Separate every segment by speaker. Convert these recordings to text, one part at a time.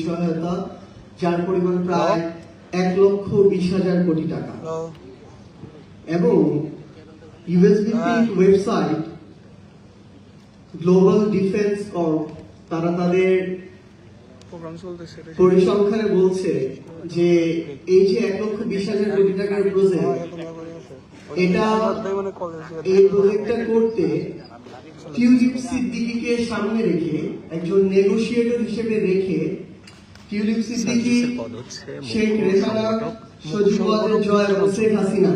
Speaker 1: সহায়তা, যার পরিমাণ প্রায় 1,20,000 কোটি টাকা। এবং ইউএস ভিত্তিক ওয়েবসাইট গ্লোবাল ডিফেন্স কর্প তারা তাদের পরিসংখ্যানে বলছে যে এই যে 1,20,000 কোটি টাকার প্রজেক্ট, এটা এই প্রজেক্টটা করতে টিউলিপ সিদ্দিকীকে সামনে রেখে, একজন নেগোশিয়েটর হিসেবে রেখে, টিউলিপ সিদ্দিকী, শেখ রেহানা, সজীব ওয়াজেদ জয় এবং শেখ হাসিনা,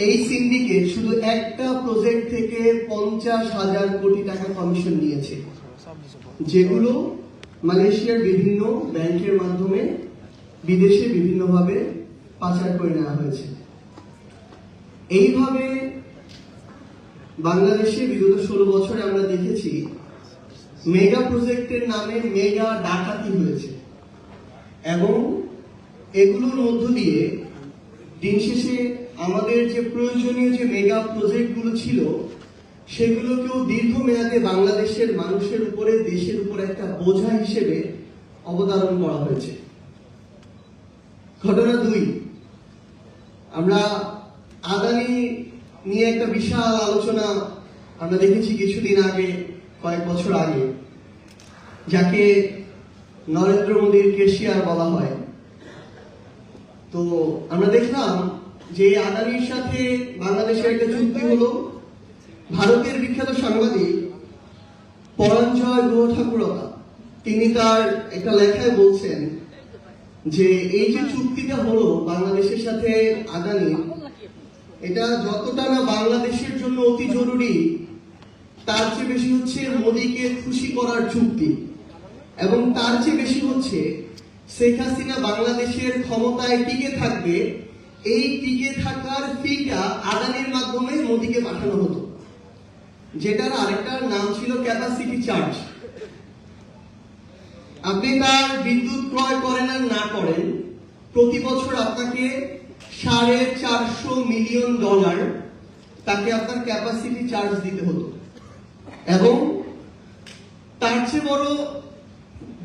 Speaker 1: এই সিন্ডিকেট শুধু একটা প্রজেক্ট থেকে 50,000 কোটি টাকা কমিশন নিয়েছে, যেগুলো মালয়েশিয়ার বিভিন্ন ব্যাংকের মাধ্যমে বিদেশে বিভিন্নভাবে পাচার করে নেওয়া হয়েছে। এইভাবে বাংলাদেশে বিগত 16 বছরে আমরা দেখেছি মেগা প্রজেক্টের নামে মেগা ডাকাতি হয়েছে, এবং এগুলোর মধ্য দিয়ে দিন শেষে আমাদের যে প্রয়োজনীয় যে মেগা প্রজেক্টগুলো ছিল সেগুলোকেও দীর্ঘমেয়াদে বাংলাদেশের মানুষের উপরে, দেশের উপরে একটা বোঝা হিসেবে অবতারণ করা হয়েছে। ঘটনা 2, আমরা আদানি নিয়ে একটা বিশাল আলোচনা আমরা দেখেছি কিছুদিন আগে, কয়েক বছর আগে, যাকে নরেন্দ্র মোদীর কেশিয়ার বলা হয়। তো আমরা দেখলাম যে আদানির সাথে বাংলাদেশের একটা চুক্তি হলো। ভারতের বিখ্যাত সাংবাদিক পরঞ্জয় গুহ ঠাকুরতা তিনি তার একটা লেখায় বলছেন যে এই যে চুক্তিটা হলো বাংলাদেশের সাথে আদানি, এটা যতটা না বাংলাদেশের জন্য অতি জরুরি, তার চেয়ে বেশি হচ্ছে মোদীকে খুশি করার চুক্তি, এবং তার চেয়ে বেশি হচ্ছে শেখ হাসিনা বাংলাদেশের ক্ষমতায় টিকে থাকবে, এই টিকে থাকার ফিটা আদানির মাধ্যমে মোদীকে পাঠানো হতো, যেটার আরেকটা নাম ছিল ক্যাপাসিটি চার্জ। আপনি তার বিদ্যুৎ ক্রয় করেন আর না করেন, প্রতি বছর আপনাকে $450 মিলিয়ন তাকে আপনার ক্যাপাসিটি চার্জ দিতে হতো। এবং তার চেয়ে বড়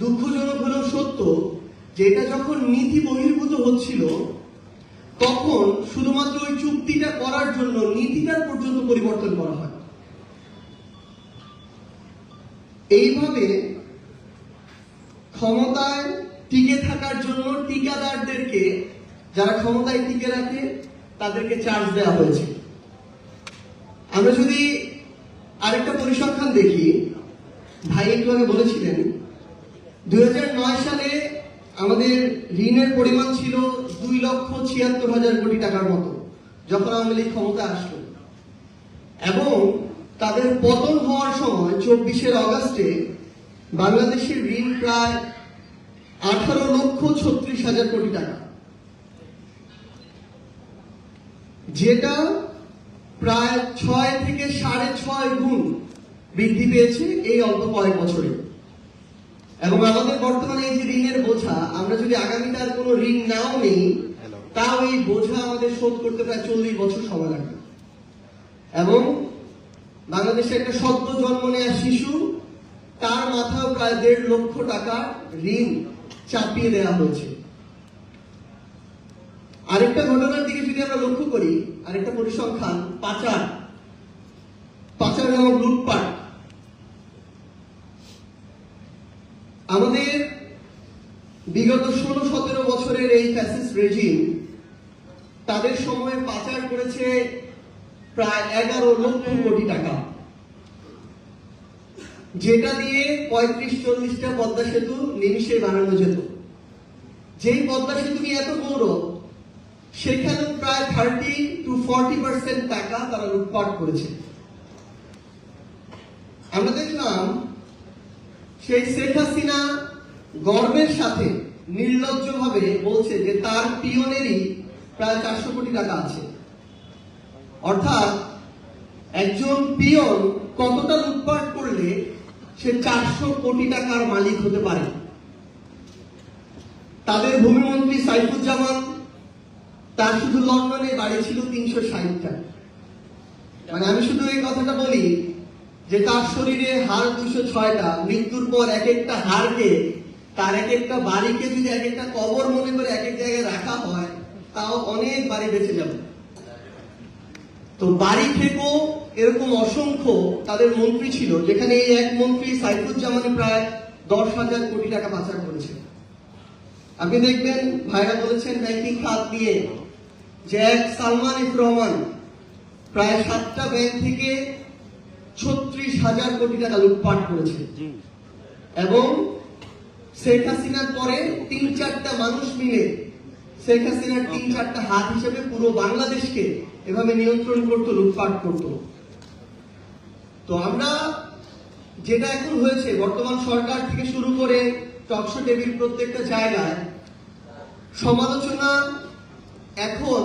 Speaker 1: দুঃখজনক হলেও সত্য যে এটা যখন নীতি বহির্ভূত হচ্ছিল, তখন শুধুমাত্র ওই চুক্তিটা করার জন্য নীতিটার পর্যন্ত পরিবর্তন করা হয়। এইভাবে ক্ষমতায় টিকে থাকার জন্য ঠিকাদারদেরকে, যারা ক্ষমতায় টিকে রাখে, তাদেরকে চার্জ দেওয়া হয়েছে। আমরা যদি আরেকটা পরিসংখ্যান দেখি, ভাই একটু আগে বলেছিলেন 2009 সালে আমাদের ঋণের পরিমাণ ছিল 2,76,000 কোটি টাকার মতো, যখন আওয়ামী লীগ ক্ষমতা আসলো। এবং তাদের পতন হওয়ার সময় 24 অগস্টে বাংলাদেশের ঋণ প্রায় 18,36,000 কোটি টাকা, যেটা প্রায় 6 থেকে 6.5 গুণ বৃদ্ধি পেয়েছে এই অল্প কয়েক বছরে। এবং আমাদের বর্তমানে এই যে ঋণের বোঝা, আমরা যদি আগামীতে আর কোনো ঋণ নাও নেই, তাও এই বোঝা আমাদের শোধ করতে প্রায় 40 বছর সময় লাগবে। এবং বাংলাদেশে একটা সদ্য জন্ম নেওয়া শিশু, তার মাথাও প্রায় 1.5 লক্ষ টাকা ঋণ চাপিয়ে দেওয়া হয়েছে। আরেকটা ঘটনার দিকে যদি আমরা লক্ষ্য করি, আরেকটা পরিসংখ্যান, পাচার এবং লুটপাট। আমাদের বিগত 16-17 বছরের এই ফ্যাসিস্ট রেজিম তাদের সময়ে পাচার করেছে প্রায় 11 লক্ষ কোটি টাকা, যেটা দিয়ে 35-40টা পদ্মা সেতু নিমিষে বানানো যেত। যেই পদ্মা সেতু নিয়ে এত গৌরব, সেখানেও প্রায় 30-40% টাকা তারা লুটপাট করেছে। আমরা দেখলাম সেই শেখ হাসিনা গর্বের সাথে নির্লজ্জভাবে বলছে যে তার পিয়নেরই প্রায় 400 কোটি টাকা আছে। অর্থাৎ একজন পিয়ন কতটা লুটপাট করলে সে 400 কোটি টাকার মালিক হতে পারে। তাদের ভূমিমন্ত্রী সাইফুজ্জামান, তার শুধু লন্ডনে বাড়ি ছিল 360টা। মানে আমি শুধু এই কথাটা বলি যে তার শরীরে হাড় 206টা, মৃত্যুর পর এক একটা হাড়কে তার এক একটা বাড়িকে যদি এক একটা কবর মনে করে এক এক জায়গায় রাখা হয়, তাও অনেক বাড়ি বেঁচে যাবে। তো বাড়ি থেকেও এরকম অসংখ্য তাদের মন্ত্রী ছিল, যেখানে এই এক মন্ত্রী সাইফুজ্জামান প্রায় 10,000 কোটি টাকা পাচার করেছে। আপনি দেখবেন ভাইরা বলেছেন ব্যাংকিং খাত নিয়ে যে এক সালমান এফ রহমান প্রায় 7টা ব্যাংক থেকে 36,000 কোটি টাকা লুটপাট করেছে, এবং শেখ হাসিনার পরে 3-4টা মানুষ মিলে শেখ হাসিনার 3-4টা হাত হিসেবে পুরো বাংলাদেশকে এভাবে নিয়ন্ত্রণ করতো, লুটপাট করতো। তো আমরা যেটা এখন হয়েছে, বর্তমান সরকার থেকে শুরু করে টকশো টেবিল প্রত্যেকটা জায়গায় সমালোচনা এখন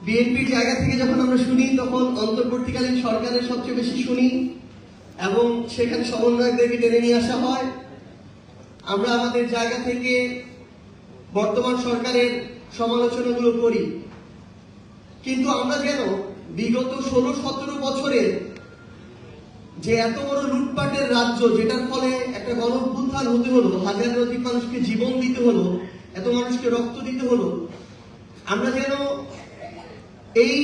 Speaker 1: বিএনপির জায়গা থেকে যখন আমরা শুনি, তখন অন্তর্বর্তীকালীন সরকারের সবচেয়ে বেশি শুনি, এবং সেখানে সমন্বয়কদেরকে টেনে নিয়ে আসা হয়। আমরা আমাদের জায়গা থেকে বর্তমান সরকারের সমালোচনাগুলো করি, কিন্তু আমরা যেন বিগত 16-17 বছরের যে এত বড় লুটপাটের রাজ্য, যেটার ফলে একটা গণঅভ্যুত্থান হতে হলো, হাজারের অধিক মানুষকে জীবন দিতে হলো, এত মানুষকে রক্ত দিতে হলো, আমরা যেন এই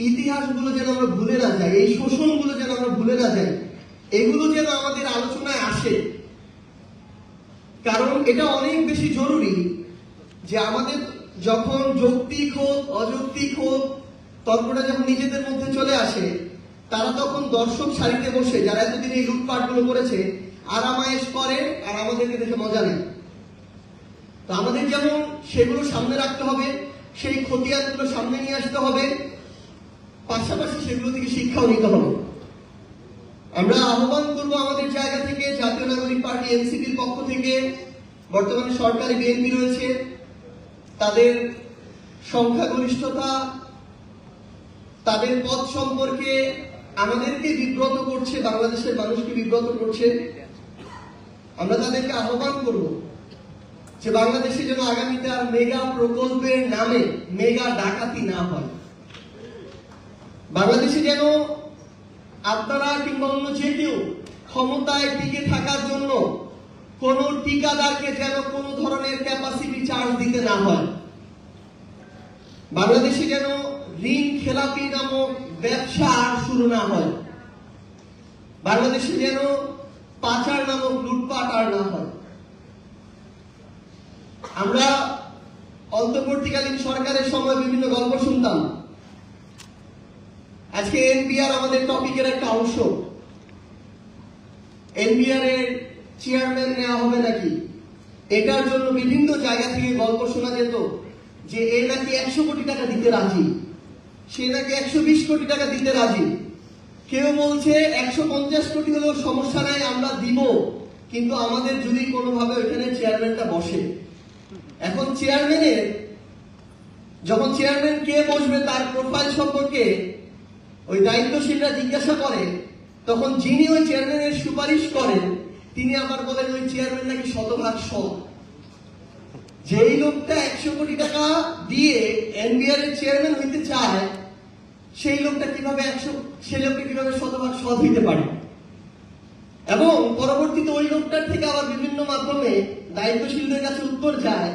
Speaker 1: ইতিহাসগুলো যেন আমরা ভুলে না যাই, এই শোষণগুলো যেন আমরা ভুলে না যাই, এগুলো যেন আমাদের আলোচনায় আসে। কারণ এটা অনেক বেশি জরুরি যে আমাদের যখন যৌক্তিক হোক অযৌক্তিক হোক তর্কটা যখন নিজেদের মধ্যে চলে আসে, তারা তখন দর্শক সারিতে বসে যারা এতদিন এই লুটপাটগুলো করেছে আরামায়েশ করে আর আমাদেরকে দেখে মজা নেয়। তো আমাদের যেমন সেগুলো সামনে রাখতে হবে, সেই খতিয়ানগুলো সামনে নিয়ে আসতে হবে, পাশাপাশি সেগুলো থেকে শিক্ষাও নিতে হবে। আমরা আহ্বান করবো আমাদের জায়গা থেকে, জাতীয় নাগরিক পার্টি এনসিপির পক্ষ থেকে, বর্তমানে সরকারি বিএনপি রয়েছে, তাদের সংখ্যাগরিষ্ঠতা, তাদের পদ সম্পর্কে আমাদেরকে বিব্রত করছে, বাংলাদেশের মানুষকে বিব্রত করছে। আমরা তাদেরকে আহ্বান করব যে বাংলাদেশে যেন আগামীতে আর মেগা প্রকল্পের নামে মেগা ডাকাতি না হয়। বাংলাদেশে যেন আপনারা কিংবা অন্য যে কেউ ক্ষমতায় টিকে থাকার জন্য কোন ঠিকাদারকে যেন কোন ধরনের ক্যাপাসিটি চার্জ দিতে না হয়। বাংলাদেশে যেন ঋণ খেলাপি নামক ব্যবসা আর শুরু না হয়। বাংলাদেশে যেন পাচার নামক লুটপাট আর না হয়। আমরা অন্তর্বর্তীকালীন সরকারের সময় বিভিন্ন গল্প শুনতাম। আজকে এনবিআর আমাদের টপিকের একটা অংশ। এনবিআর এর চেয়ারম্যান নেওয়া হবে নাকি, এটার জন্য বিভিন্ন জায়গা থেকে গল্প শোনা যেত যে এ নাকি 100 কোটি টাকা দিতে রাজি, সে নাকি 120 কোটি টাকা দিতে রাজি। কেউ বলছে 150 কোটি হলেও সমস্যা নাই, আমরা দিব, কিন্তু আমাদের যদি কোনোভাবে ওইখানে চেয়ারম্যানটা বসে। এখন চেয়ারম্যানের যখন চেয়ারম্যান কে বসবে তার প্রোফাইল সম্পর্কে ওই দায়িত্বশীলরা জিজ্ঞাসা করে, তখন যিনি ওই চেয়ারম্যানের সুপারিশ করেন তিনি আবার বলেন ওই চেয়ারম্যান নাকি শতভাগ সৎ। যেই লোকটা 100 কোটি টাকা দিয়ে এনবিআর এর চেয়ারম্যান হইতে চায়, সেই লোকটা কিভাবে শতভাগ সৎ হইতে পারে? এবং পরবর্তীতে ওই লোকটার থেকে আবার বিভিন্ন মাধ্যমে দায়িত্বশীলদের কাছে উত্তর যায়